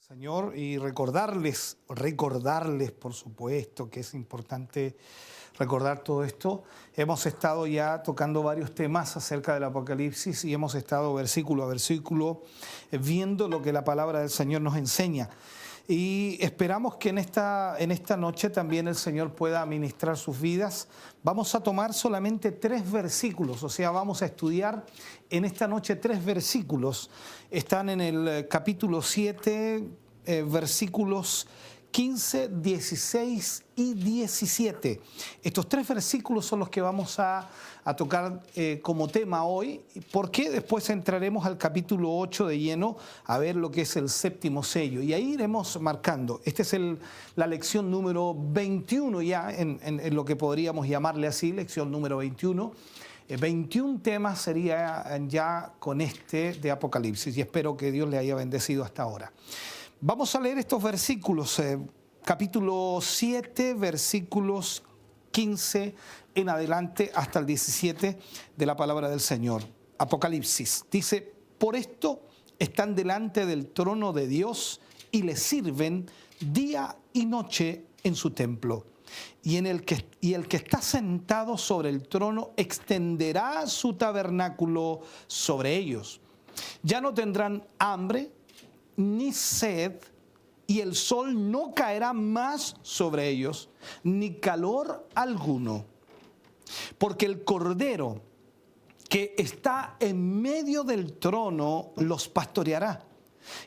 Señor, y recordarles, por supuesto, que es importante recordar todo esto. Hemos estado ya tocando varios temas acerca del Apocalipsis y hemos estado versículo a versículo viendo lo que la palabra del Señor nos enseña. Y esperamos que en esta noche también el Señor pueda ministrar sus vidas. Vamos a tomar solamente 3 versículos, o sea, vamos a estudiar en esta noche 3 versículos. Están en el capítulo 7, versículos 15, 16 y 17. Estos 3 versículos son los que vamos a tocar como tema hoy, porque después entraremos al capítulo 8 de lleno a ver lo que es el 7º sello. Y ahí iremos marcando. Esta es la lección número 21 ya, en lo que podríamos llamarle así, lección número 21. 21 temas sería ya con este de Apocalipsis y espero que Dios le haya bendecido hasta ahora. Vamos a leer estos versículos, capítulo 7, versículos 15 en adelante hasta el 17 de la palabra del Señor. Apocalipsis dice: por esto están delante del trono de Dios y le sirven día y noche en su templo. Y el que está sentado sobre el trono extenderá su tabernáculo sobre ellos. Ya no tendrán hambre ni sed, y el sol no caerá más sobre ellos, ni calor alguno. Porque el Cordero que está en medio del trono los pastoreará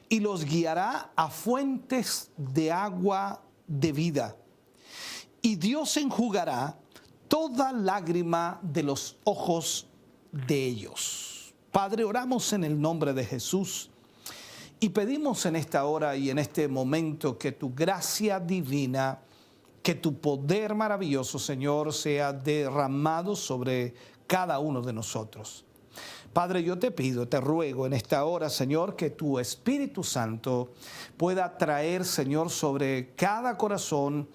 y los guiará a fuentes de agua de vida. Y Dios enjugará toda lágrima de los ojos de ellos. Padre, oramos en el nombre de Jesús y pedimos en esta hora y en este momento que tu gracia divina, que tu poder maravilloso, Señor, sea derramado sobre cada uno de nosotros. Padre, yo te pido, te ruego en esta hora, Señor, que tu Espíritu Santo pueda traer, Señor, sobre cada corazón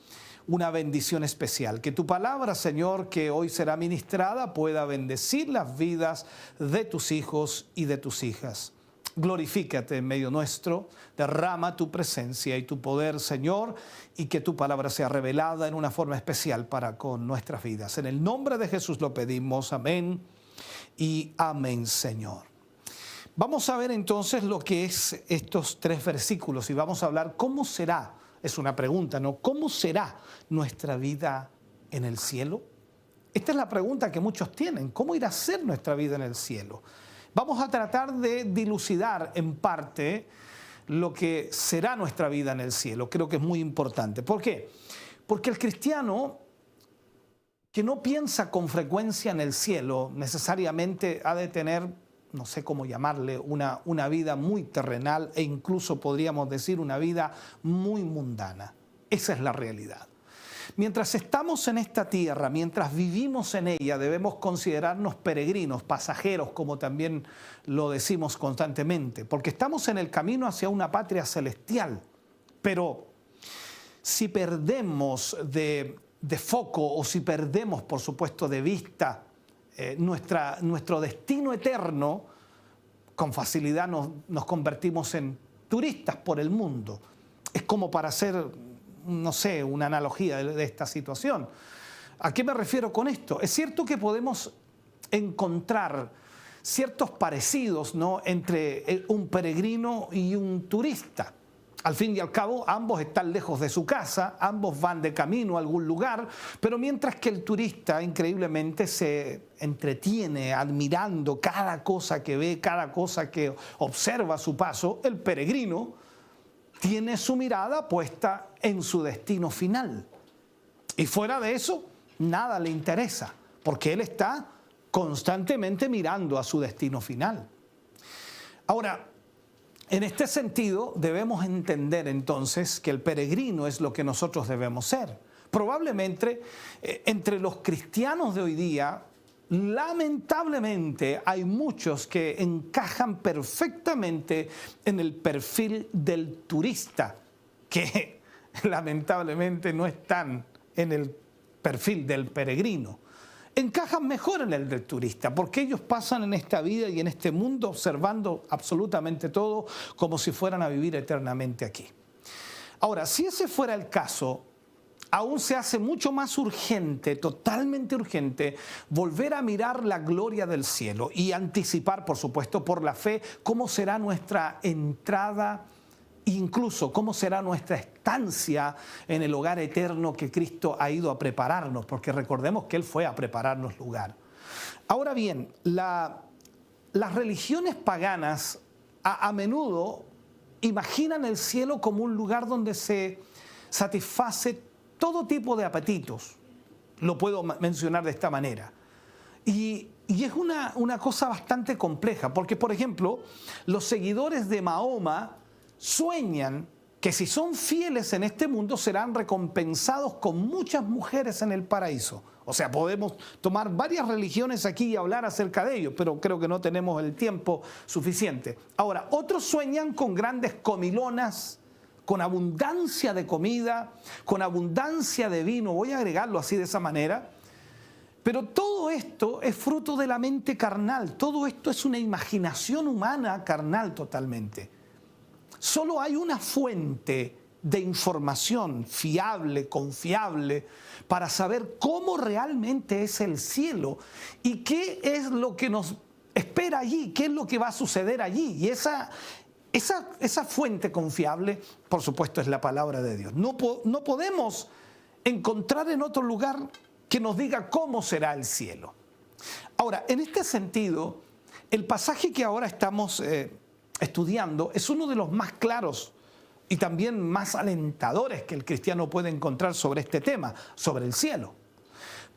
una bendición especial. Que tu palabra, Señor, que hoy será ministrada, pueda bendecir las vidas de tus hijos y de tus hijas. Glorifícate en medio nuestro, derrama tu presencia y tu poder, Señor, y que tu palabra sea revelada en una forma especial para con nuestras vidas. En el nombre de Jesús lo pedimos, amén y amén, Señor. Vamos a ver entonces lo que es estos 3 versículos y vamos a hablar cómo será, es una pregunta, ¿no? ¿Cómo será nuestra vida en el cielo? Esta es la pregunta que muchos tienen, ¿cómo irá a ser nuestra vida en el cielo? Vamos a tratar de dilucidar en parte lo que será nuestra vida en el cielo. Creo que es muy importante. ¿Por qué? Porque el cristiano que no piensa con frecuencia en el cielo necesariamente ha de tener, no sé cómo llamarle, una vida muy terrenal e incluso podríamos decir una vida muy mundana. Esa es la realidad. Mientras estamos en esta tierra, mientras vivimos en ella, debemos considerarnos peregrinos, pasajeros, como también lo decimos constantemente, porque estamos en el camino hacia una patria celestial. Pero si perdemos de foco o si perdemos, por supuesto, de vista nuestro destino eterno, con facilidad nos convertimos en turistas por el mundo. Es como para hacer, no sé, una analogía de esta situación. ¿A qué me refiero con esto? Es cierto que podemos encontrar ciertos parecidos, ¿no?, entre un peregrino y un turista. Al fin y al cabo, ambos están lejos de su casa, ambos van de camino a algún lugar, pero mientras que el turista increíblemente se entretiene admirando cada cosa que ve, cada cosa que observa a su paso, el peregrino tiene su mirada puesta en su destino final. Y fuera de eso, nada le interesa, porque él está constantemente mirando a su destino final. Ahora, en este sentido, debemos entender entonces que el peregrino es lo que nosotros debemos ser. Probablemente entre los cristianos de hoy día, lamentablemente hay muchos que encajan perfectamente en el perfil del turista, que lamentablemente no están en el perfil del peregrino. encajan mejor en el del turista, porque ellos pasan en esta vida y en este mundo observando absolutamente todo como si fueran a vivir eternamente aquí. Ahora, si ese fuera el caso, aún se hace mucho más urgente, totalmente urgente, volver a mirar la gloria del cielo y anticipar, por supuesto, por la fe, cómo será nuestra entrada, incluso cómo será nuestra estancia en el hogar eterno que Cristo ha ido a prepararnos, porque recordemos que Él fue a prepararnos lugar. Ahora bien, las religiones paganas a menudo imaginan el cielo como un lugar donde se satisface todo tipo de apetitos, lo puedo mencionar de esta manera. Y es una cosa bastante compleja, porque por ejemplo, los seguidores de Mahoma sueñan que si son fieles en este mundo serán recompensados con muchas mujeres en el paraíso. O sea, podemos tomar varias religiones aquí y hablar acerca de ello, pero creo que no tenemos el tiempo suficiente. Ahora, otros sueñan con grandes comilonas, con abundancia de comida, con abundancia de vino, voy a agregarlo así de esa manera. Pero todo esto es fruto de la mente carnal, todo esto es una imaginación humana carnal totalmente. Solo hay una fuente de información fiable, confiable, para saber cómo realmente es el cielo y qué es lo que nos espera allí, qué es lo que va a suceder allí. Y esa fuente confiable, por supuesto, es la palabra de Dios. No podemos encontrar en otro lugar que nos diga cómo será el cielo. Ahora, en este sentido, el pasaje que ahora estamos estudiando es uno de los más claros y también más alentadores que el cristiano puede encontrar sobre este tema, sobre el cielo.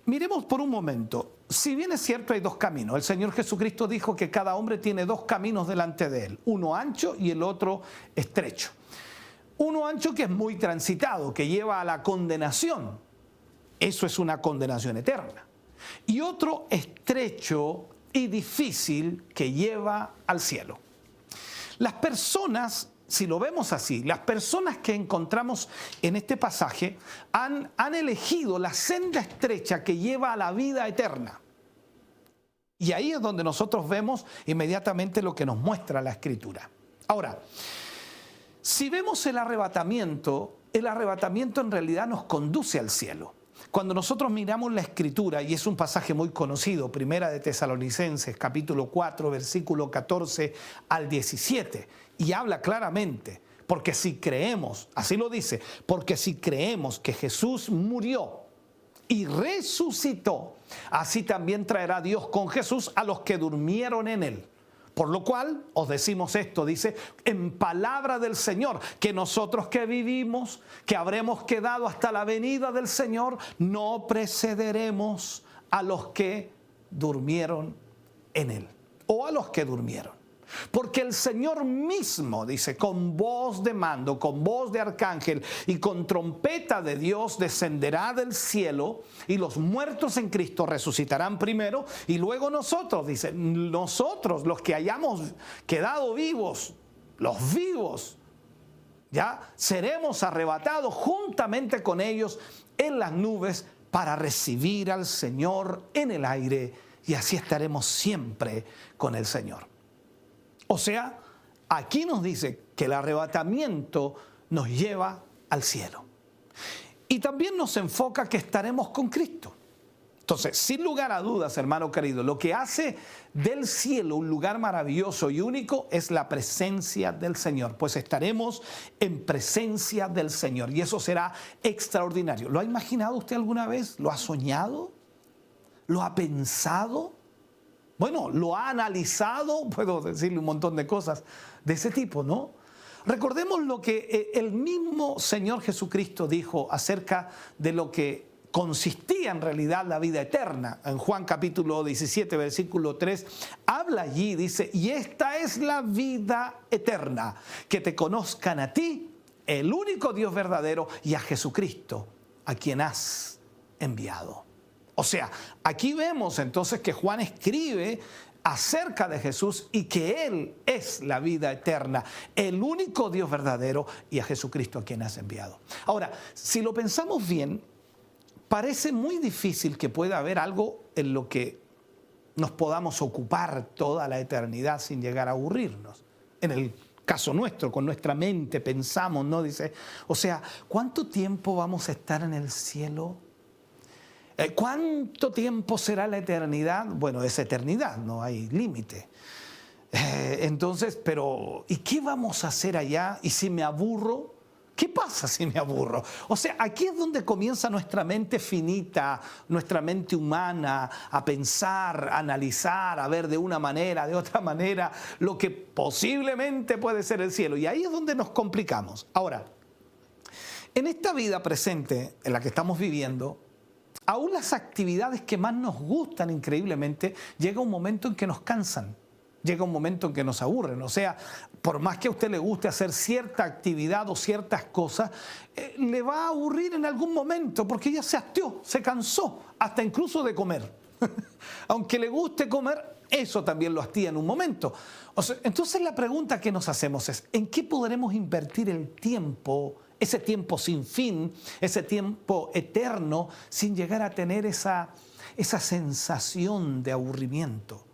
Miremos por un momento, si bien es cierto hay dos caminos, el Señor Jesucristo dijo que cada hombre tiene dos caminos delante de él, uno ancho y el otro estrecho. Uno ancho que es muy transitado, que lleva a la condenación, eso es una condenación eterna. Y otro estrecho y difícil que lleva al cielo. Las personas, si lo vemos así, las personas que encontramos en este pasaje han elegido la senda estrecha que lleva a la vida eterna. Y ahí es donde nosotros vemos inmediatamente lo que nos muestra la Escritura. Ahora, si vemos el arrebatamiento en realidad nos conduce al cielo. Cuando nosotros miramos la Escritura, y es un pasaje muy conocido, Primera de Tesalonicenses, capítulo 4, versículo 14 al 17, y habla claramente, porque si creemos, así lo dice, porque si creemos que Jesús murió y resucitó, así también traerá Dios con Jesús a los que durmieron en él. Por lo cual os decimos esto, dice, en palabra del Señor, que nosotros que vivimos, que habremos quedado hasta la venida del Señor, no precederemos a los que durmieron en él, o a los que durmieron. Porque el Señor mismo, dice, con voz de mando, con voz de arcángel y con trompeta de Dios descenderá del cielo y los muertos en Cristo resucitarán primero y luego nosotros, dice, nosotros los que hayamos quedado vivos, los vivos, ya seremos arrebatados juntamente con ellos en las nubes para recibir al Señor en el aire y así estaremos siempre con el Señor. O sea, aquí nos dice que el arrebatamiento nos lleva al cielo. Y también nos enfoca que estaremos con Cristo. Entonces, sin lugar a dudas, hermano querido, lo que hace del cielo un lugar maravilloso y único es la presencia del Señor. Pues estaremos en presencia del Señor y eso será extraordinario. ¿Lo ha imaginado usted alguna vez? ¿Lo ha soñado? ¿Lo ha pensado? Bueno, lo ha analizado, puedo decirle un montón de cosas de ese tipo, ¿no? Recordemos lo que el mismo Señor Jesucristo dijo acerca de lo que consistía en realidad la vida eterna. En Juan capítulo 17, versículo 3, habla allí, dice, y esta es la vida eterna, que te conozcan a ti, el único Dios verdadero, y a Jesucristo, a quien has enviado. O sea, aquí vemos entonces que Juan escribe acerca de Jesús y que Él es la vida eterna, el único Dios verdadero y a Jesucristo a quien has enviado. Ahora, si lo pensamos bien, parece muy difícil que pueda haber algo en lo que nos podamos ocupar toda la eternidad sin llegar a aburrirnos. En el caso nuestro, con nuestra mente pensamos, ¿no? Dice, o sea, ¿cuánto tiempo vamos a estar en el cielo? ¿Cuánto tiempo será la eternidad? Bueno, es eternidad, no hay límite. Entonces, pero ¿y qué vamos a hacer allá? ¿Y si me aburro? ¿Qué pasa si me aburro? O sea, aquí es donde comienza nuestra mente finita, nuestra mente humana, a pensar, a analizar, a ver de una manera, de otra manera, lo que posiblemente puede ser el cielo. Y ahí es donde nos complicamos. Ahora, en esta vida presente en la que estamos viviendo, aún las actividades que más nos gustan increíblemente, llega un momento en que nos cansan. Llega un momento en que nos aburren. O sea, por más que a usted le guste hacer cierta actividad o ciertas cosas, le va a aburrir en algún momento porque ya se hastió, se cansó, hasta incluso de comer. Aunque le guste comer, eso también lo hastía en un momento. O sea, entonces la pregunta que nos hacemos es, ¿en qué podremos invertir el tiempo, ese tiempo sin fin, ese tiempo eterno, sin llegar a tener esa sensación de aburrimiento?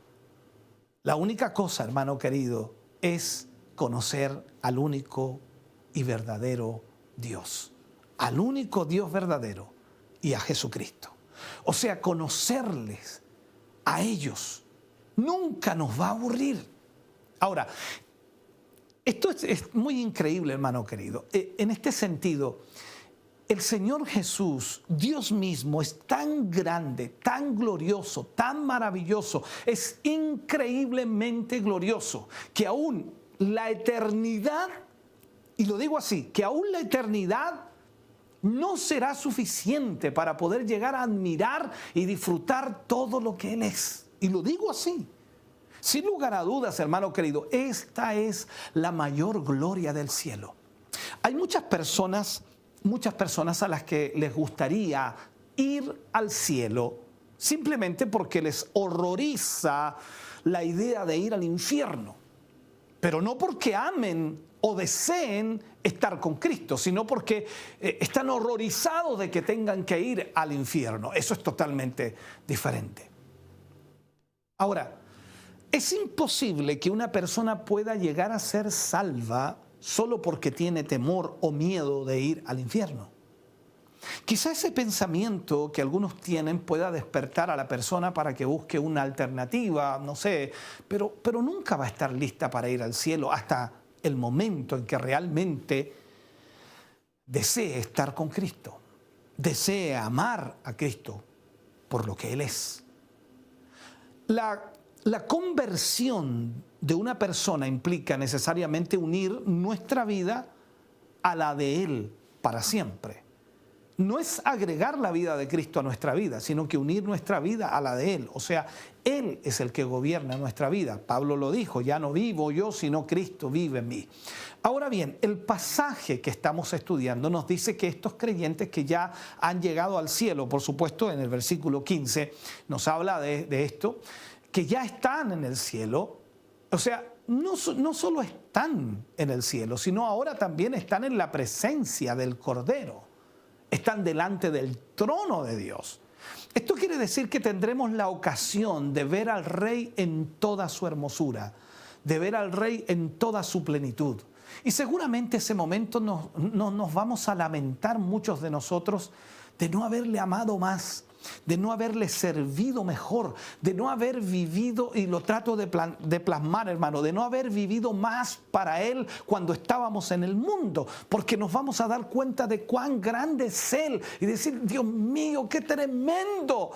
La única cosa, hermano querido, es conocer al único y verdadero Dios, al único Dios verdadero y a Jesucristo. O sea, conocerles a ellos nunca nos va a aburrir. Ahora, esto es muy increíble, hermano querido. En este sentido, el Señor Jesús, Dios mismo, es tan grande, tan glorioso, tan maravilloso, es increíblemente glorioso, que aún la eternidad, y lo digo así, que aún la eternidad no será suficiente para poder llegar a admirar y disfrutar todo lo que Él es. Y lo digo así. Sin lugar a dudas, hermano querido, esta es la mayor gloria del cielo. Hay muchas personas a las que les gustaría ir al cielo simplemente porque les horroriza la idea de ir al infierno, pero no porque amen o deseen estar con Cristo, sino porque están horrorizados de que tengan que ir al infierno. Eso es totalmente diferente. Ahora, es imposible que una persona pueda llegar a ser salva solo porque tiene temor o miedo de ir al infierno. Quizá ese pensamiento que algunos tienen pueda despertar a la persona para que busque una alternativa, no sé, pero nunca va a estar lista para ir al cielo hasta el momento en que realmente desee estar con Cristo, desee amar a Cristo por lo que Él es. La conversión de una persona implica necesariamente unir nuestra vida a la de Él para siempre. No es agregar la vida de Cristo a nuestra vida, sino que unir nuestra vida a la de Él. O sea, Él es el que gobierna nuestra vida. Pablo lo dijo, ya no vivo yo, sino Cristo vive en mí. Ahora bien, el pasaje que estamos estudiando nos dice que estos creyentes que ya han llegado al cielo, por supuesto en el versículo 15 nos habla de esto, que ya están en el cielo. O sea, no solo están en el cielo, sino ahora también están en la presencia del Cordero. Están delante del trono de Dios. Esto quiere decir que tendremos la ocasión de ver al Rey en toda su hermosura, de ver al Rey en toda su plenitud. Y seguramente ese momento nos vamos a lamentar muchos de nosotros de no haberle amado más, de no haberle servido mejor, de no haber vivido, y lo trato de plasmar, hermano, de no haber vivido más para Él cuando estábamos en el mundo, porque nos vamos a dar cuenta de cuán grande es Él y decir, Dios mío, qué tremendo,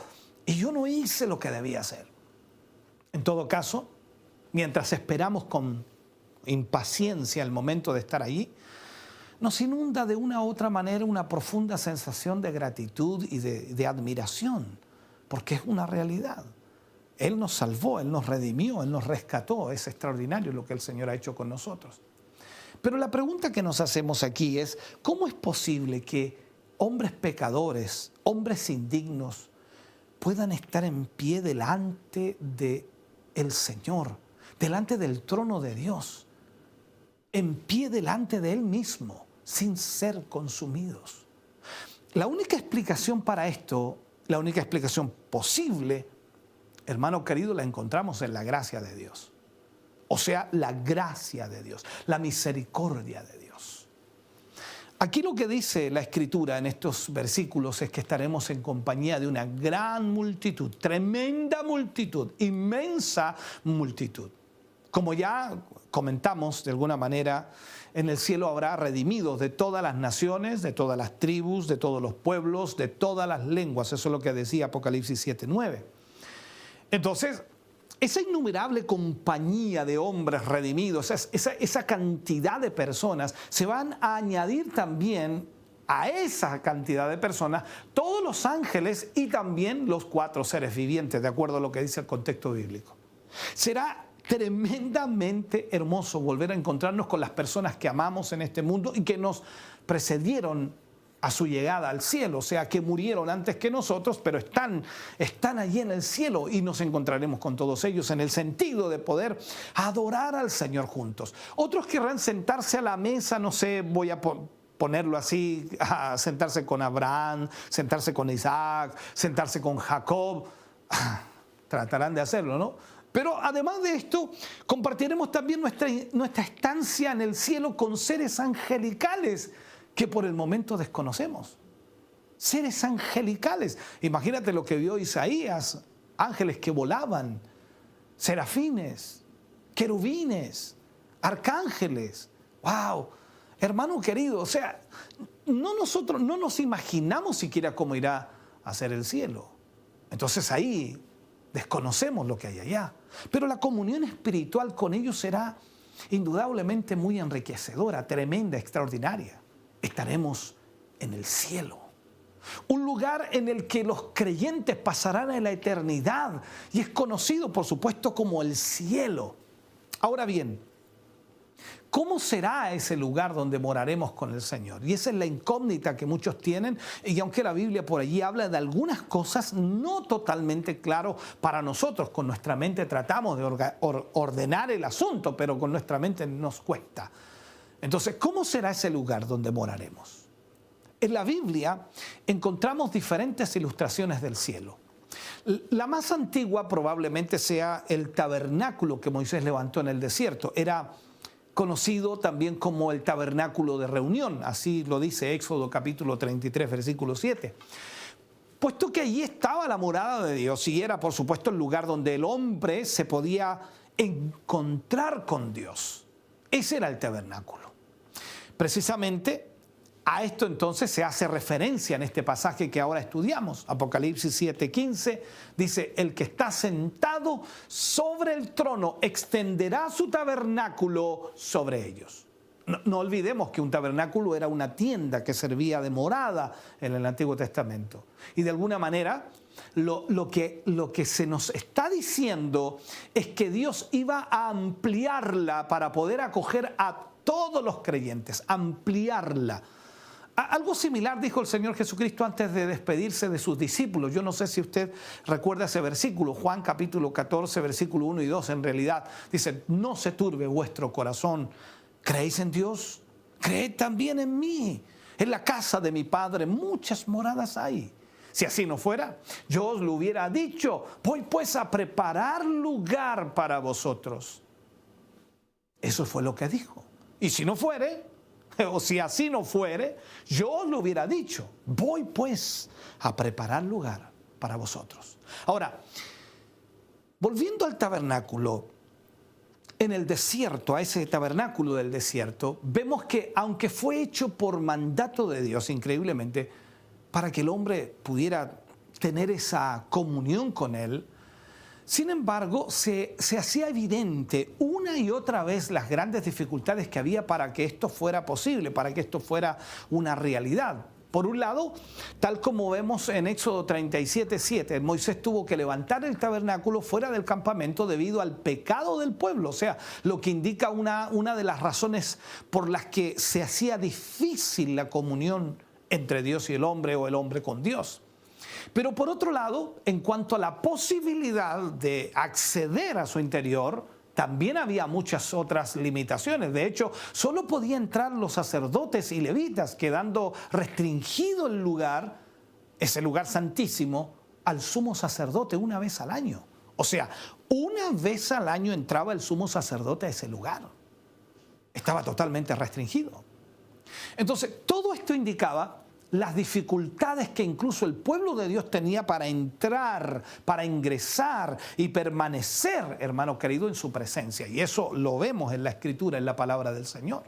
y yo no hice lo que debía hacer. En todo caso, mientras esperamos con impaciencia el momento de estar allí, nos inunda de una u otra manera una profunda sensación de gratitud y de admiración, porque es una realidad. Él nos salvó, Él nos redimió, Él nos rescató. Es extraordinario lo que el Señor ha hecho con nosotros. Pero la pregunta que nos hacemos aquí es, ¿cómo es posible que hombres pecadores, hombres indignos, puedan estar en pie delante del Señor, delante del trono de Dios, en pie delante de Él mismo, sin ser consumidos? La única explicación para esto, la única explicación posible, hermano querido, la encontramos en la gracia de Dios. O sea, la gracia de Dios, la misericordia de Dios. Aquí lo que dice la Escritura en estos versículos es que estaremos en compañía de una gran multitud, tremenda multitud, inmensa multitud. Como ya comentamos de alguna manera, en el cielo habrá redimidos de todas las naciones, de todas las tribus, de todos los pueblos, de todas las lenguas. Eso es lo que decía Apocalipsis 7:9. Entonces, esa innumerable compañía de hombres redimidos, esa cantidad de personas, se van a añadir también a esa cantidad de personas todos los ángeles y también los 4 seres vivientes, de acuerdo a lo que dice el contexto bíblico. Será tremendamente hermoso volver a encontrarnos con las personas que amamos en este mundo y que nos precedieron a su llegada al cielo, o sea, que murieron antes que nosotros, pero están allí en el cielo y nos encontraremos con todos ellos en el sentido de poder adorar al Señor juntos. Otros querrán sentarse a la mesa, no sé, voy a ponerlo así, a sentarse con Abraham, sentarse con Isaac, sentarse con Jacob. Tratarán de hacerlo, ¿no? Pero además de esto, compartiremos también nuestra estancia en el cielo con seres angelicales que por el momento desconocemos. Seres angelicales. Imagínate lo que vio Isaías, ángeles que volaban, serafines, querubines, arcángeles. ¡Wow! Hermano querido, o sea, nosotros no nos imaginamos siquiera cómo irá a ser el cielo. Entonces ahí desconocemos lo que hay allá. Pero la comunión espiritual con ellos será indudablemente muy enriquecedora, tremenda, extraordinaria. Estaremos en el cielo, un lugar en el que los creyentes pasarán en la eternidad y es conocido, por supuesto, como el cielo. Ahora bien, ¿cómo será ese lugar donde moraremos con el Señor? Y esa es la incógnita que muchos tienen, y aunque la Biblia por allí habla de algunas cosas no totalmente claro para nosotros, con nuestra mente tratamos de ordenar el asunto, pero con nuestra mente nos cuesta. Entonces, ¿cómo será ese lugar donde moraremos? En la Biblia encontramos diferentes ilustraciones del cielo. La más antigua probablemente sea el tabernáculo que Moisés levantó en el desierto. Era conocido también como el tabernáculo de reunión, así lo dice Éxodo capítulo 33, versículo 7. Puesto que allí estaba la morada de Dios y era, por supuesto, el lugar donde el hombre se podía encontrar con Dios. Ese era el tabernáculo. Precisamente a esto entonces se hace referencia en este pasaje que ahora estudiamos. Apocalipsis 7:15 dice, el que está sentado sobre el trono extenderá su tabernáculo sobre ellos. No olvidemos que un tabernáculo era una tienda que servía de morada en el Antiguo Testamento. Y de alguna manera lo que se nos está diciendo es que Dios iba a ampliarla para poder acoger a todos los creyentes, ampliarla. Algo similar dijo el Señor Jesucristo antes de despedirse de sus discípulos. Yo no sé si usted recuerda ese versículo, Juan capítulo 14, versículo 1 y 2, en realidad. Dice, no se turbe vuestro corazón. ¿Creéis en Dios? Creed también en mí. En la casa de mi Padre muchas moradas hay. Si así no fuera, yo os lo hubiera dicho. Voy pues a preparar lugar para vosotros. Eso fue lo que dijo. Y si no fuere, o si así no fuere, yo os lo hubiera dicho. Voy pues a preparar lugar para vosotros. Ahora, volviendo al tabernáculo, en el desierto, a ese tabernáculo del desierto, vemos que aunque fue hecho por mandato de Dios, increíblemente, para que el hombre pudiera tener esa comunión con él, sin embargo, se hacía evidente una y otra vez las grandes dificultades que había para que esto fuera posible, para que esto fuera una realidad. Por un lado, tal como vemos en Éxodo 37:7, Moisés tuvo que levantar el tabernáculo fuera del campamento debido al pecado del pueblo, o sea, lo que indica una de las razones por las que se hacía difícil la comunión entre Dios y el hombre o el hombre con Dios. Pero por otro lado, en cuanto a la posibilidad de acceder a su interior, también había muchas otras limitaciones. De hecho, solo podían entrar los sacerdotes y levitas, quedando restringido el lugar, ese lugar santísimo, al sumo sacerdote una vez al año. O sea, una vez al año entraba el sumo sacerdote a ese lugar. Estaba totalmente restringido. Entonces, todo esto indicaba las dificultades que incluso el pueblo de Dios tenía para entrar, para ingresar y permanecer, hermano querido, en su presencia. Y eso lo vemos en la Escritura, en la palabra del Señor.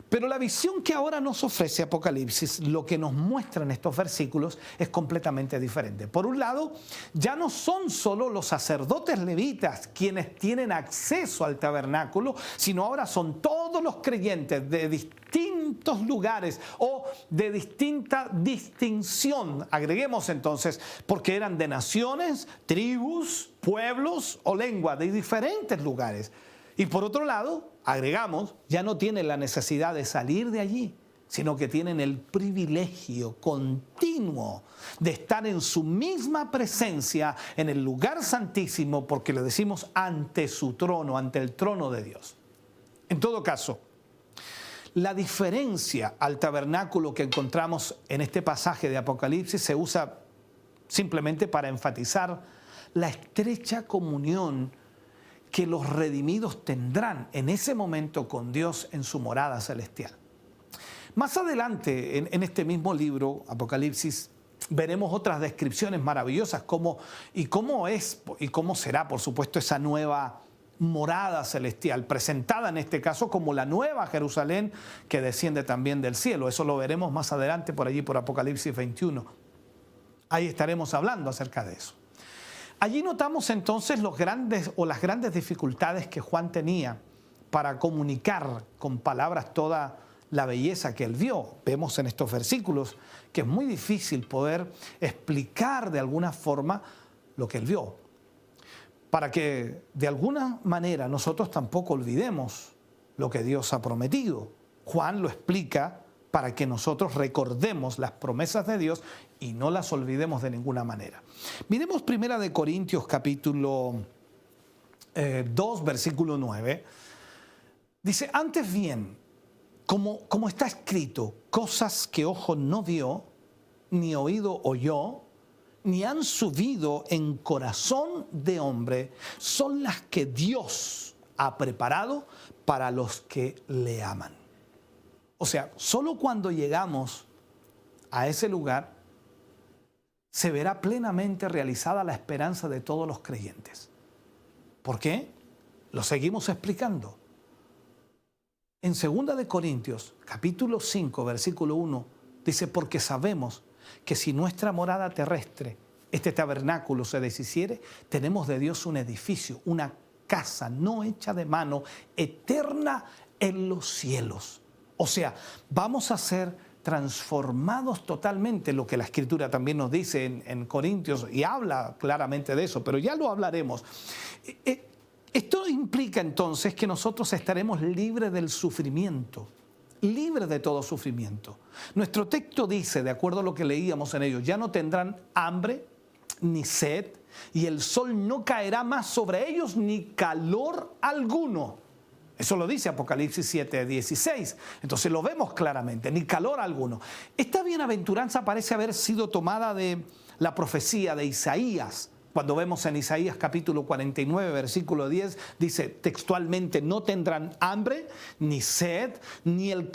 Pero la visión que ahora nos ofrece Apocalipsis, lo que nos muestra en estos versículos, es completamente diferente. Por un lado, ya no son solo los sacerdotes levitas quienes tienen acceso al tabernáculo, sino ahora son todos los creyentes de distintos lugares o de distinta distinción. Agreguemos entonces, porque eran de naciones, tribus, pueblos o lenguas de diferentes lugares. Y por otro lado, agregamos, ya no tienen la necesidad de salir de allí, sino que tienen el privilegio continuo de estar en su misma presencia, en el lugar santísimo, porque le decimos ante su trono, ante el trono de Dios. En todo caso, la diferencia al tabernáculo que encontramos en este pasaje de Apocalipsis se usa simplemente para enfatizar la estrecha comunión que los redimidos tendrán en ese momento con Dios en su morada celestial. Más adelante, en este mismo libro, Apocalipsis, veremos otras descripciones maravillosas, cómo es y cómo será, por supuesto, esa nueva morada celestial, presentada en este caso como la nueva Jerusalén que desciende también del cielo. Eso lo veremos más adelante por allí, por Apocalipsis 21. Ahí estaremos hablando acerca de eso. Allí notamos entonces las grandes dificultades que Juan tenía para comunicar con palabras toda la belleza que él vio. Vemos en estos versículos que es muy difícil poder explicar de alguna forma lo que él vio. Para que de alguna manera nosotros tampoco olvidemos lo que Dios ha prometido. Juan lo explica para que nosotros recordemos las promesas de Dios y no las olvidemos de ninguna manera. Miremos 1 Corintios capítulo 2, versículo 9. Dice, antes bien, como está escrito, cosas que ojo no vio, ni oído oyó, ni han subido en corazón de hombre, son las que Dios ha preparado para los que le aman. O sea, solo cuando llegamos a ese lugar se verá plenamente realizada la esperanza de todos los creyentes. ¿Por qué? Lo seguimos explicando. En 2 Corintios, capítulo 5, versículo 1, dice, porque sabemos que si nuestra morada terrestre, este tabernáculo, se deshiciere, tenemos de Dios un edificio, una casa no hecha de mano, eterna en los cielos. O sea, vamos a ser transformados totalmente, lo que la Escritura también nos dice en Corintios, y habla claramente de eso, pero ya lo hablaremos. Esto implica entonces que nosotros estaremos libres del sufrimiento, libres de todo sufrimiento. Nuestro texto dice, de acuerdo a lo que leíamos en ellos, ya no tendrán hambre ni sed, y el sol no caerá más sobre ellos, ni calor alguno. Eso lo dice Apocalipsis 7:16. Entonces lo vemos claramente, ni calor alguno. Esta bienaventuranza parece haber sido tomada de la profecía de Isaías. Cuando vemos en Isaías capítulo 49, versículo 10, dice textualmente, no tendrán hambre, ni sed, ni el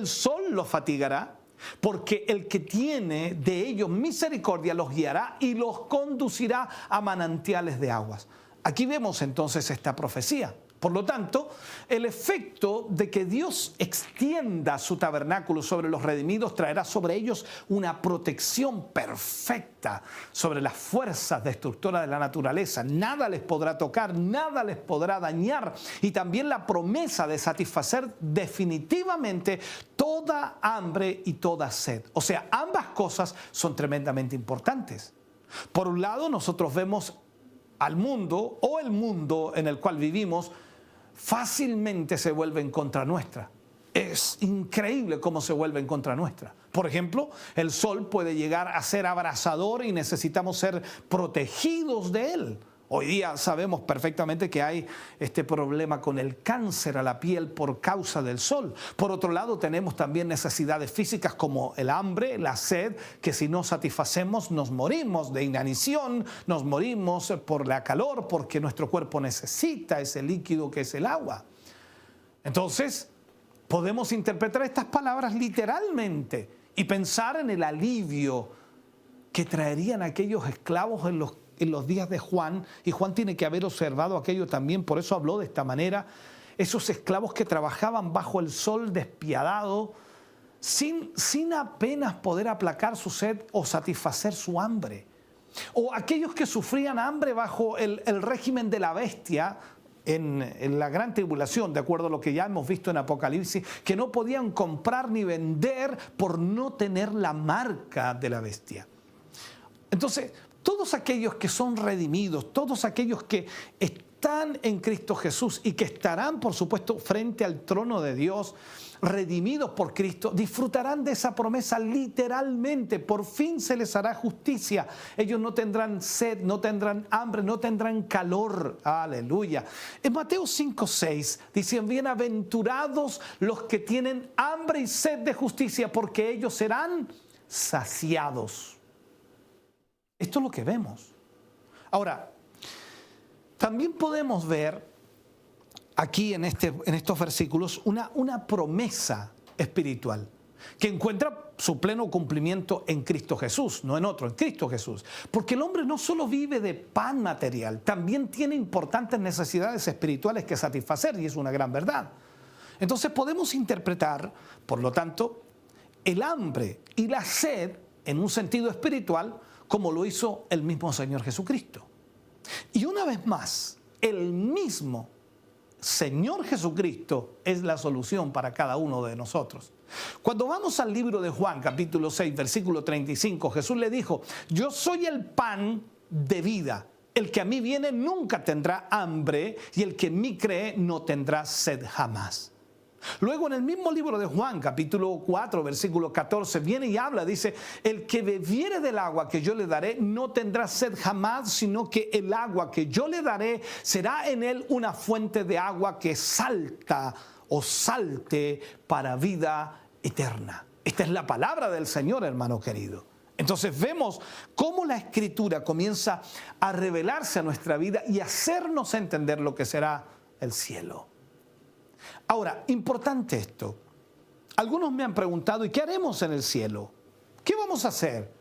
sol los fatigará, porque el que tiene de ellos misericordia los guiará y los conducirá a manantiales de aguas. Aquí vemos entonces esta profecía. Por lo tanto, el efecto de que Dios extienda su tabernáculo sobre los redimidos traerá sobre ellos una protección perfecta sobre las fuerzas destructoras de la naturaleza. Nada les podrá tocar, nada les podrá dañar. Y también la promesa de satisfacer definitivamente toda hambre y toda sed. O sea, ambas cosas son tremendamente importantes. Por un lado, nosotros vemos al mundo o el mundo en el cual vivimos fácilmente se vuelve en contra nuestra. Es increíble cómo se vuelve en contra nuestra. Por ejemplo, el sol puede llegar a ser abrasador y necesitamos ser protegidos de él. Hoy día sabemos perfectamente que hay este problema con el cáncer a la piel por causa del sol. Por otro lado, tenemos también necesidades físicas como el hambre, la sed, que si no satisfacemos nos morimos de inanición, nos morimos por la calor, porque nuestro cuerpo necesita ese líquido que es el agua. Entonces, podemos interpretar estas palabras literalmente y pensar en el alivio que traerían aquellos esclavos en los días de Juan, y Juan tiene que haber observado aquello también, por eso habló de esta manera, esos esclavos que trabajaban bajo el sol despiadado, sin apenas poder aplacar su sed o satisfacer su hambre. O aquellos que sufrían hambre bajo el régimen de la bestia, en la gran tribulación, de acuerdo a lo que ya hemos visto en Apocalipsis, que no podían comprar ni vender por no tener la marca de la bestia. Entonces, todos aquellos que son redimidos, todos aquellos que están en Cristo Jesús y que estarán, por supuesto, frente al trono de Dios, redimidos por Cristo, disfrutarán de esa promesa literalmente. Por fin se les hará justicia. Ellos no tendrán sed, no tendrán hambre, no tendrán calor. Aleluya. En Mateo 5:6 dicen: bienaventurados los que tienen hambre y sed de justicia, porque ellos serán saciados. Esto es lo que vemos. Ahora, también podemos ver aquí en estos versículos una promesa espiritual que encuentra su pleno cumplimiento en Cristo Jesús, no en otro, en Cristo Jesús. Porque el hombre no solo vive de pan material, también tiene importantes necesidades espirituales que satisfacer, y es una gran verdad. Entonces podemos interpretar, por lo tanto, el hambre y la sed en un sentido espiritual, como lo hizo el mismo Señor Jesucristo. Y una vez más, el mismo Señor Jesucristo es la solución para cada uno de nosotros. Cuando vamos al libro de Juan, capítulo 6, versículo 35, Jesús le dijo: yo soy el pan de vida. El que a mí viene nunca tendrá hambre, y el que en mí cree no tendrá sed jamás. Luego, en el mismo libro de Juan, capítulo 4, versículo 14, viene y habla, dice: el que bebiere del agua que yo le daré no tendrá sed jamás, sino que el agua que yo le daré será en él una fuente de agua que salta o salte para vida eterna. Esta es la palabra del Señor, hermano querido. Entonces vemos cómo la Escritura comienza a revelarse a nuestra vida y hacernos entender lo que será el cielo. Ahora, importante esto. Algunos me han preguntado: ¿y qué haremos en el cielo? ¿Qué vamos a hacer?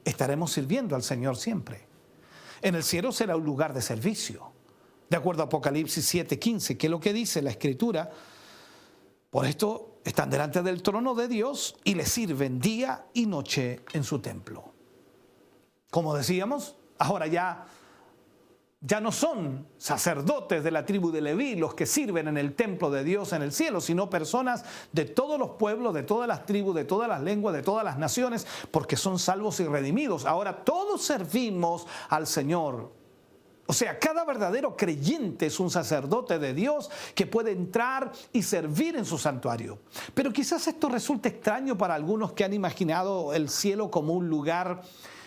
Estaremos sirviendo al Señor siempre. En el cielo será un lugar de servicio. De acuerdo a Apocalipsis 7:15, que es lo que dice la Escritura: por esto están delante del trono de Dios y le sirven día y noche en su templo. Como decíamos, ahora ya no son sacerdotes de la tribu de Leví los que sirven en el templo de Dios en el cielo, sino personas de todos los pueblos, de todas las tribus, de todas las lenguas, de todas las naciones, porque son salvos y redimidos. Ahora todos servimos al Señor. O sea, cada verdadero creyente es un sacerdote de Dios que puede entrar y servir en su santuario. Pero quizás esto resulte extraño para algunos que han imaginado el cielo como un lugar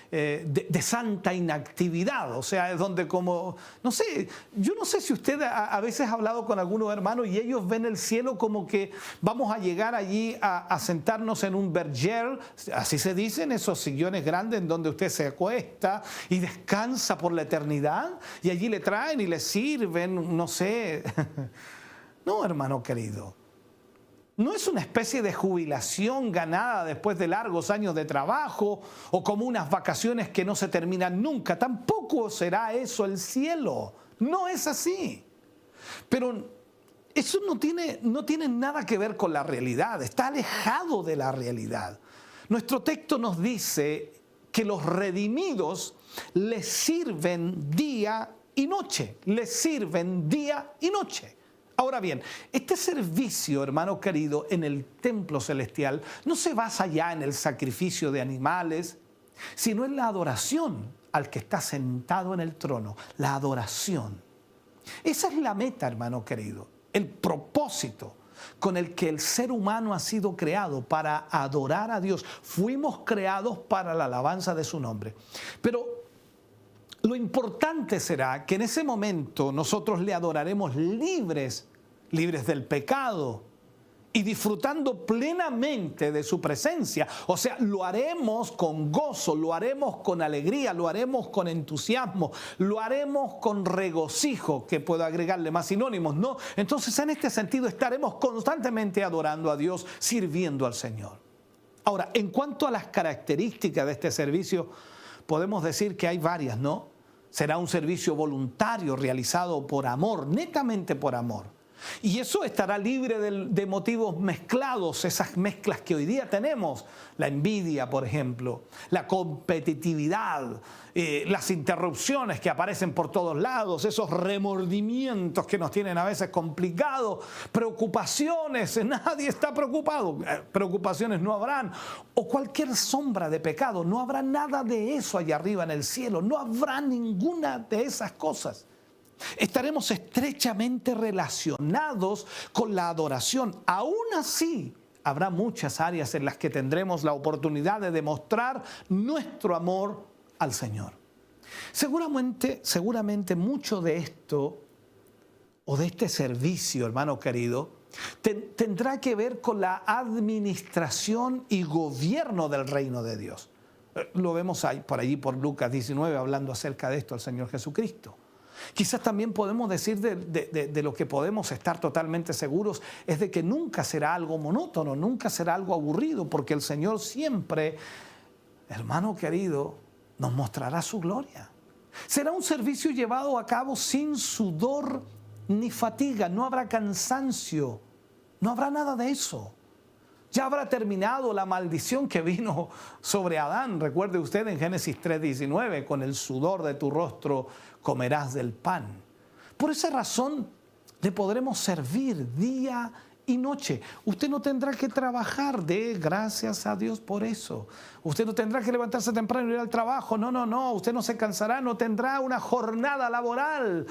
de santa inactividad, o sea, es donde como, no sé, yo no sé si usted a veces ha hablado con algunos hermanos y ellos ven el cielo como que vamos a llegar allí a sentarnos en un berger, así se dicen, esos sillones grandes en donde usted se acuesta y descansa por la eternidad, y allí le traen y le sirven, no sé. No, hermano querido. No es una especie de jubilación ganada después de largos años de trabajo o como unas vacaciones que no se terminan nunca. Tampoco será eso el cielo. No es así. Pero eso no tiene nada que ver con la realidad. Está alejado de la realidad. Nuestro texto nos dice que los redimidos les sirven día y noche. Les sirven día y noche. Ahora bien, este servicio, hermano querido, en el templo celestial no se basa ya en el sacrificio de animales, sino en la adoración al que está sentado en el trono, la adoración. Esa es la meta, hermano querido, el propósito con el que el ser humano ha sido creado, para adorar a Dios. Fuimos creados para la alabanza de su nombre. Pero Lo importante será que en ese momento nosotros le adoraremos libres del pecado y disfrutando plenamente de su presencia. O sea, lo haremos con gozo, lo haremos con alegría, lo haremos con entusiasmo, lo haremos con regocijo, que puedo agregarle más sinónimos, ¿no? Entonces, en este sentido, estaremos constantemente adorando a Dios, sirviendo al Señor. Ahora, en cuanto a las características de este servicio, podemos decir que hay varias, ¿no? Será un servicio voluntario realizado por amor, netamente por amor. Y eso estará libre de motivos mezclados, esas mezclas que hoy día tenemos. La envidia, por ejemplo, la competitividad, las interrupciones que aparecen por todos lados, esos remordimientos que nos tienen a veces complicados, preocupaciones, nadie está preocupado, preocupaciones no habrán, o cualquier sombra de pecado, no habrá nada de eso allá arriba en el cielo, no habrá ninguna de esas cosas. Estaremos estrechamente relacionados con la adoración. Aún así, habrá muchas áreas en las que tendremos la oportunidad de demostrar nuestro amor al Señor. Seguramente mucho de esto o de este servicio, hermano querido, tendrá que ver con la administración y gobierno del reino de Dios. Lo vemos ahí, por allí por Lucas 19 hablando acerca de esto al Señor Jesucristo. Quizás también podemos decir de lo que podemos estar totalmente seguros es de que nunca será algo monótono, nunca será algo aburrido, porque el Señor siempre, hermano querido, nos mostrará su gloria. Será un servicio llevado a cabo sin sudor ni fatiga, no habrá cansancio, no habrá nada de eso. Ya habrá terminado la maldición que vino sobre Adán. Recuerde usted en Génesis 3:19, con el sudor de tu rostro comerás del pan. Por esa razón le podremos servir día y noche. Usted no tendrá que trabajar, dé gracias a Dios por eso. Usted no tendrá que levantarse temprano y ir al trabajo. No. Usted no se cansará, no tendrá una jornada laboral.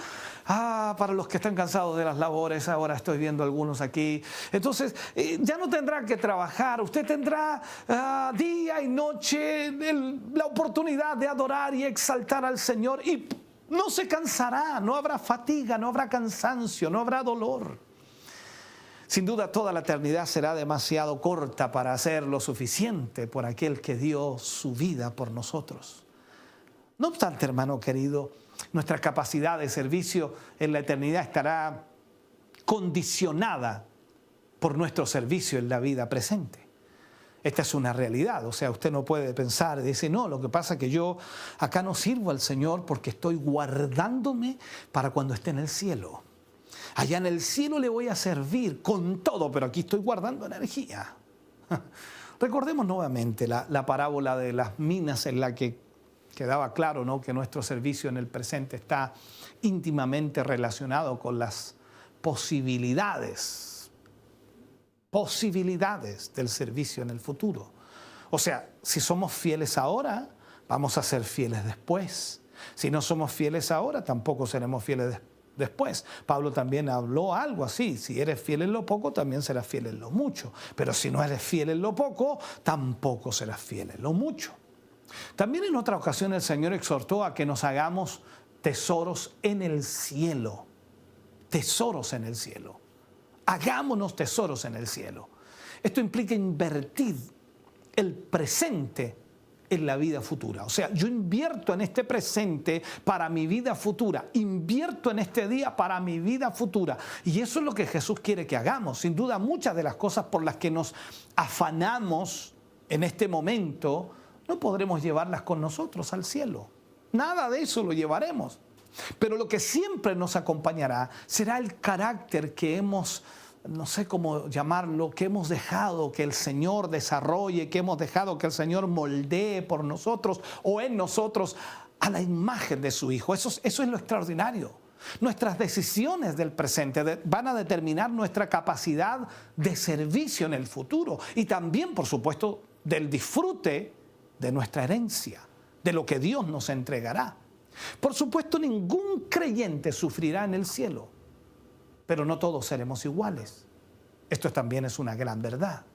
Para los que están cansados de las labores, ahora estoy viendo algunos aquí. Entonces, ya no tendrá que trabajar. Usted tendrá día y noche la oportunidad de adorar y exaltar al Señor. Y no se cansará, no habrá fatiga, no habrá cansancio, no habrá dolor. Sin duda toda la eternidad será demasiado corta para hacer lo suficiente por aquel que dio su vida por nosotros. No obstante, hermano querido, nuestra capacidad de servicio en la eternidad estará condicionada por nuestro servicio en la vida presente. Esta es una realidad, o sea, usted no puede pensar y decir, no, lo que pasa es que yo acá no sirvo al Señor porque estoy guardándome para cuando esté en el cielo. Allá en el cielo le voy a servir con todo, pero aquí estoy guardando energía. Recordemos nuevamente la parábola de las minas en la que quedaba claro, ¿no?, que nuestro servicio en el presente está íntimamente relacionado con las posibilidades del servicio en el futuro. O sea, si somos fieles ahora, vamos a ser fieles después. Si no somos fieles ahora, tampoco seremos fieles después. Pablo también habló algo así: si eres fiel en lo poco, también serás fiel en lo mucho. Pero si no eres fiel en lo poco, tampoco serás fiel en lo mucho. También en otra ocasión el Señor exhortó a que nos hagamos tesoros en el cielo. Tesoros en el cielo. Hagámonos tesoros en el cielo. Esto implica invertir el presente en la vida futura. O sea, yo invierto en este presente para mi vida futura, invierto en este día para mi vida futura. Y eso es lo que Jesús quiere que hagamos. Sin duda, muchas de las cosas por las que nos afanamos en este momento, no podremos llevarlas con nosotros al cielo. Nada de eso lo llevaremos. Pero lo que siempre nos acompañará será el carácter que hemos, no sé cómo llamarlo, que hemos dejado que el Señor desarrolle, que hemos dejado que el Señor moldee por nosotros o en nosotros a la imagen de su Hijo. Eso es lo extraordinario. Nuestras decisiones del presente van a determinar nuestra capacidad de servicio en el futuro y también, por supuesto, del disfrute de nuestra herencia, de lo que Dios nos entregará. Por supuesto, ningún creyente sufrirá en el cielo, pero no todos seremos iguales. Esto también es una gran verdad.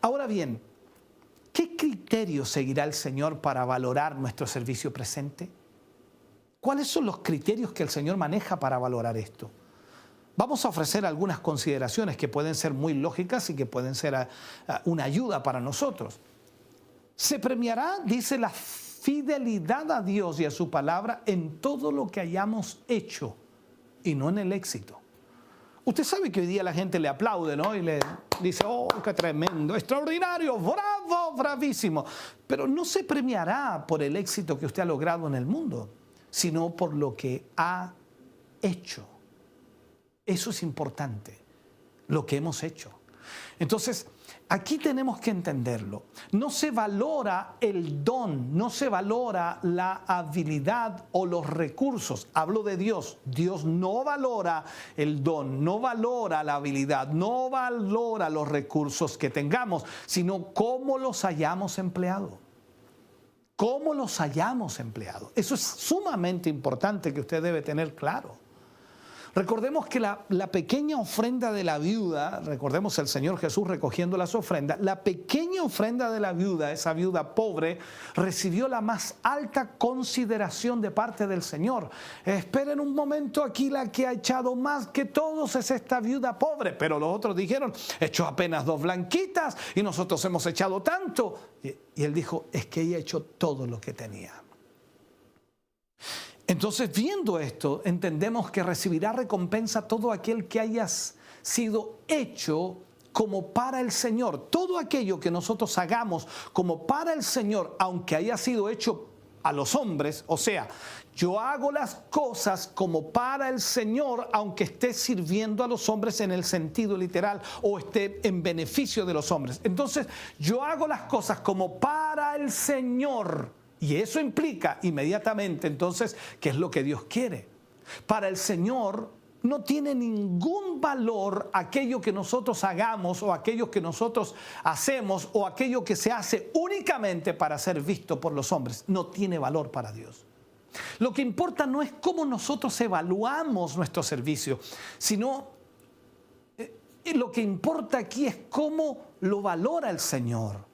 Ahora bien, ¿qué criterio seguirá el Señor para valorar nuestro servicio presente? ¿Cuáles son los criterios que el Señor maneja para valorar esto? Vamos a ofrecer algunas consideraciones que pueden ser muy lógicas y que pueden ser una ayuda para nosotros. Se premiará, dice, la fidelidad a Dios y a su palabra en todo lo que hayamos hecho y no en el éxito. Usted sabe que hoy día la gente le aplaude, ¿no? Y le dice, oh, qué tremendo, extraordinario, bravo, bravísimo. Pero no se premiará por el éxito que usted ha logrado en el mundo, sino por lo que ha hecho. Eso es importante, lo que hemos hecho. Entonces, aquí tenemos que entenderlo. No se valora el don, no se valora la habilidad o los recursos. Hablo de Dios. Dios no valora el don, no valora la habilidad, no valora los recursos que tengamos, sino cómo los hayamos empleado. Cómo los hayamos empleado. Eso es sumamente importante que usted debe tener claro. Recordemos que la pequeña ofrenda de la viuda, recordemos el Señor Jesús recogiendo las ofrendas, la pequeña ofrenda de la viuda, esa viuda pobre, recibió la más alta consideración de parte del Señor. Esperen un momento, aquí la que ha echado más que todos es esta viuda pobre, pero los otros dijeron, echó apenas 2 blanquitas y nosotros hemos echado tanto. Y él dijo, es que ella echó todo lo que tenía. Entonces, viendo esto, entendemos que recibirá recompensa todo aquel que haya sido hecho como para el Señor. Todo aquello que nosotros hagamos como para el Señor, aunque haya sido hecho a los hombres, o sea, yo hago las cosas como para el Señor, aunque esté sirviendo a los hombres en el sentido literal o esté en beneficio de los hombres. Entonces, yo hago las cosas como para el Señor. Y eso implica inmediatamente entonces qué es lo que Dios quiere. Para el Señor no tiene ningún valor aquello que nosotros hagamos o aquello que nosotros hacemos o aquello que se hace únicamente para ser visto por los hombres. No tiene valor para Dios. Lo que importa no es cómo nosotros evaluamos nuestro servicio, sino lo que importa aquí es cómo lo valora el Señor.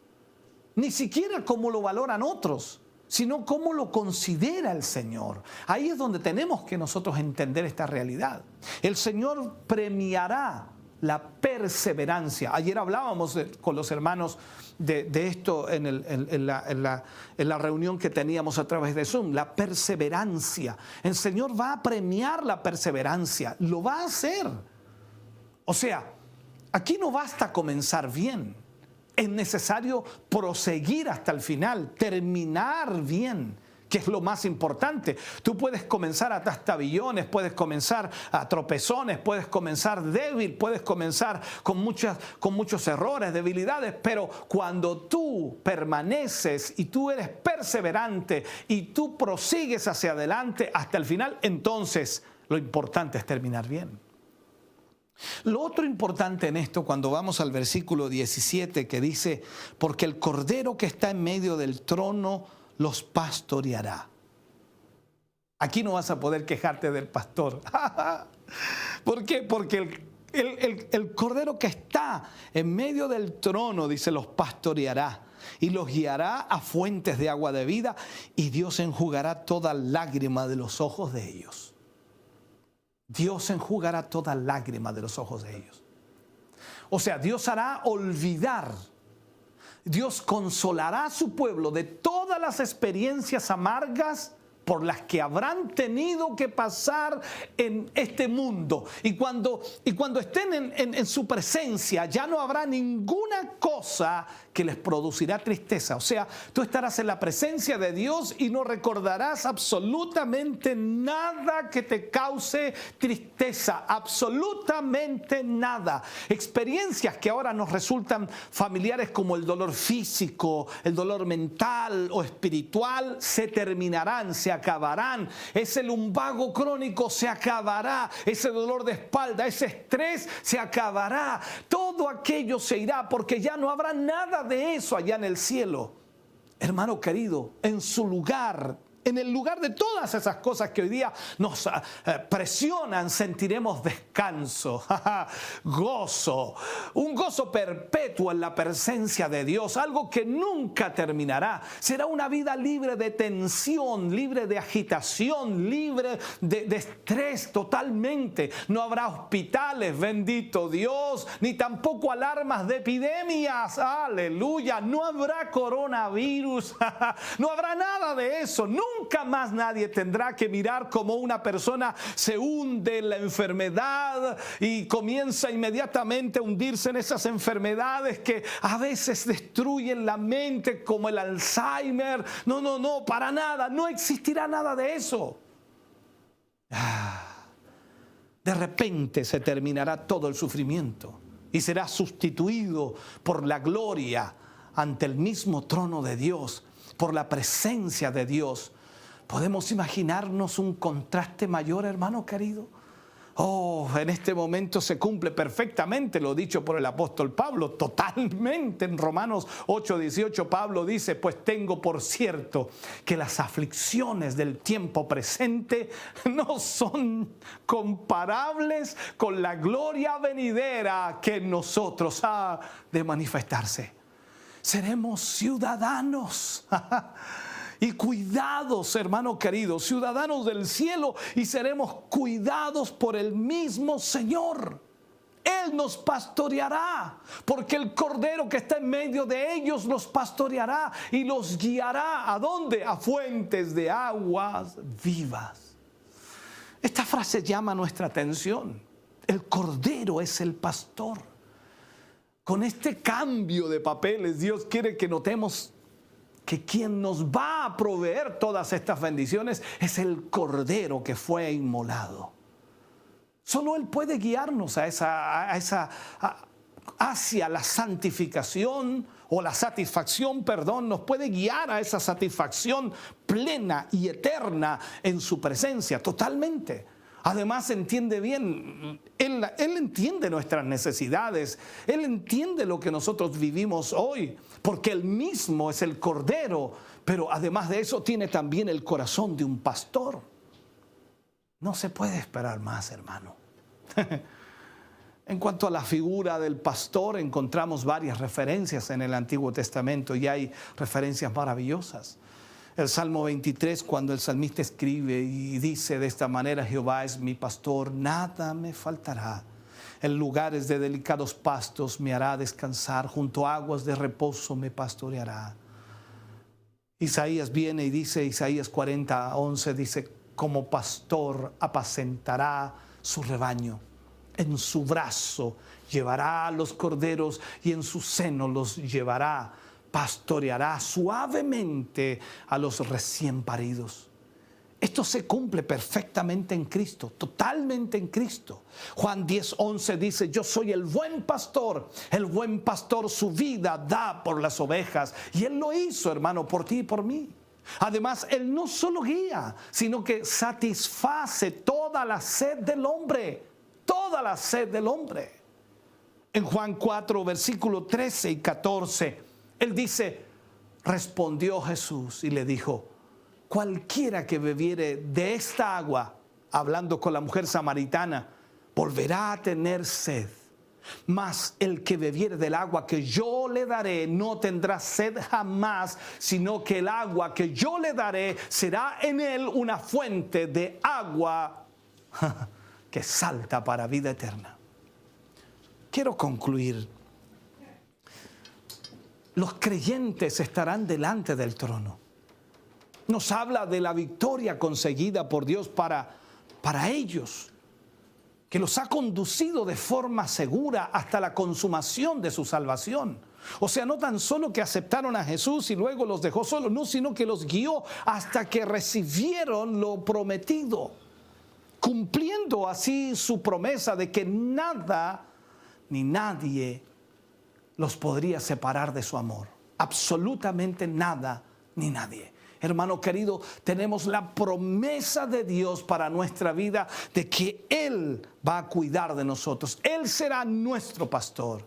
Ni siquiera cómo lo valoran otros, sino cómo lo considera el Señor. Ahí es donde tenemos que nosotros entender esta realidad. El Señor premiará la perseverancia. Ayer hablábamos con los hermanos de esto en la reunión que teníamos a través de Zoom, la perseverancia. El Señor va a premiar la perseverancia, lo va a hacer. O sea, aquí no basta comenzar bien. Es necesario proseguir hasta el final, terminar bien, que es lo más importante. Tú puedes comenzar a trastabillones, puedes comenzar a tropezones, puedes comenzar débil, puedes comenzar con muchos errores, debilidades, pero cuando tú permaneces y tú eres perseverante y tú prosigues hacia adelante hasta el final, entonces lo importante es terminar bien. Lo otro importante en esto, cuando vamos al versículo 17 que dice, porque el Cordero que está en medio del trono los pastoreará. Aquí no vas a poder quejarte del pastor. ¿Por qué? Porque el Cordero que está en medio del trono, dice, los pastoreará y los guiará a fuentes de agua de vida y Dios enjugará toda lágrima de los ojos de ellos. Dios enjugará toda lágrima de los ojos de ellos. O sea, Dios hará olvidar, Dios consolará a su pueblo de todas las experiencias amargas por las que habrán tenido que pasar en este mundo. Y cuando estén en su presencia, ya no habrá ninguna cosa que les producirá tristeza. O sea, tú estarás en la presencia de Dios y no recordarás absolutamente nada que te cause tristeza. Absolutamente nada. Experiencias que ahora nos resultan familiares como el dolor físico, el dolor mental o espiritual, se terminarán, se acabarán. Ese lumbago crónico se acabará. Ese dolor de espalda, ese estrés se acabará. Todo aquello se irá porque ya no habrá nada de eso allá en el cielo. Hermano querido, en su lugar En el lugar de todas esas cosas que hoy día nos presionan, sentiremos descanso, gozo, un gozo perpetuo en la presencia de Dios, algo que nunca terminará. Será una vida libre de tensión, libre de agitación, libre de estrés totalmente. No habrá hospitales, bendito Dios, ni tampoco alarmas de epidemias, aleluya. No habrá coronavirus, no habrá nada de eso. Nunca más nadie tendrá que mirar como una persona se hunde en la enfermedad y comienza inmediatamente a hundirse en esas enfermedades que a veces destruyen la mente, como el Alzheimer. No, para nada. No existirá nada de eso. De repente se terminará todo el sufrimiento y será sustituido por la gloria ante el mismo trono de Dios, por la presencia de Dios. ¿Podemos imaginarnos un contraste mayor, hermano querido? En este momento se cumple perfectamente lo dicho por el apóstol Pablo, totalmente. En Romanos 8:18 Pablo dice: pues tengo por cierto que las aflicciones del tiempo presente no son comparables con la gloria venidera que en nosotros ha de manifestarse. Seremos ciudadanos y cuidados, hermano querido, ciudadanos del cielo, y seremos cuidados por el mismo Señor. Él nos pastoreará, porque el Cordero que está en medio de ellos los pastoreará y los guiará. ¿A dónde? A fuentes de aguas vivas. Esta frase llama nuestra atención. El Cordero es el pastor. Con este cambio de papeles, Dios quiere que notemos que quien nos va a proveer todas estas bendiciones es el Cordero que fue inmolado. Solo Él puede guiarnos hacia la santificación o la satisfacción, nos puede guiar a esa satisfacción plena y eterna en su presencia, totalmente. Además entiende bien, Él entiende nuestras necesidades, Él entiende lo que nosotros vivimos hoy, porque Él mismo es el Cordero, pero además de eso tiene también el corazón de un pastor. No se puede esperar más, hermano. En cuanto a la figura del pastor, encontramos varias referencias en el Antiguo Testamento y hay referencias maravillosas. El Salmo 23, cuando el salmista escribe y dice de esta manera: Jehová es mi pastor, nada me faltará. En lugares de delicados pastos me hará descansar, junto a aguas de reposo me pastoreará. Isaías viene y dice, Isaías 40:11, dice: como pastor apacentará su rebaño. En su brazo llevará a los corderos y en su seno los llevará. Pastoreará suavemente a los recién paridos. Esto se cumple perfectamente en Cristo, totalmente en Cristo. Juan 10:11 dice: yo soy el buen pastor su vida da por las ovejas. Y Él lo hizo, hermano, por ti y por mí. Además, Él no solo guía, sino que satisface toda la sed del hombre, toda la sed del hombre. En Juan 4, versículo 13 y 14, Él dice: respondió Jesús y le dijo: cualquiera que bebiere de esta agua, hablando con la mujer samaritana, volverá a tener sed. Mas el que bebiere del agua que yo le daré no tendrá sed jamás, sino que el agua que yo le daré será en él una fuente de agua que salta para vida eterna. Quiero concluir. Los creyentes estarán delante del trono. Nos habla de la victoria conseguida por Dios para ellos, que los ha conducido de forma segura hasta la consumación de su salvación. O sea, no tan solo que aceptaron a Jesús y luego los dejó solos, no, sino que los guió hasta que recibieron lo prometido, cumpliendo así su promesa de que nada ni nadie los podría separar de su amor. Absolutamente nada ni nadie. Hermano querido, tenemos la promesa de Dios para nuestra vida de que Él va a cuidar de nosotros. Él será nuestro pastor.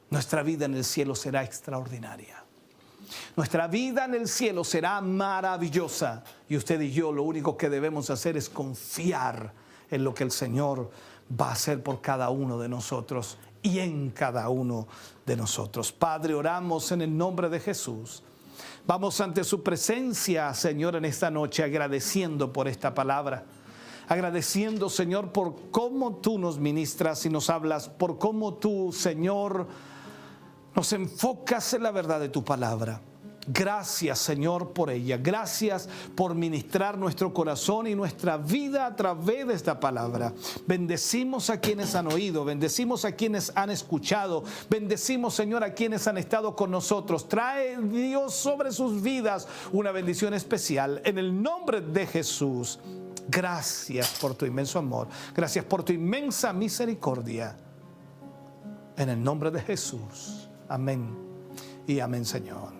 Nuestra vida en el cielo será extraordinaria. Nuestra vida en el cielo será maravillosa. Y usted y yo lo único que debemos hacer es confiar en lo que el Señor va a hacer por cada uno de nosotros y en cada uno de nosotros. Padre, oramos en el nombre de Jesús. Vamos ante su presencia, Señor, en esta noche, agradeciendo por esta palabra. Agradeciendo, Señor, por cómo tú nos ministras y nos hablas, por cómo tú, Señor, nos enfocas en la verdad de tu palabra. Gracias, Señor, por ella. Gracias por ministrar nuestro corazón y nuestra vida a través de esta palabra. Bendecimos a quienes han oído, bendecimos a quienes han escuchado, bendecimos, Señor, a quienes han estado con nosotros. Trae, Dios, sobre sus vidas una bendición especial. En el nombre de Jesús, gracias por tu inmenso amor. Gracias por tu inmensa misericordia. En el nombre de Jesús. Amén y amén, Señor.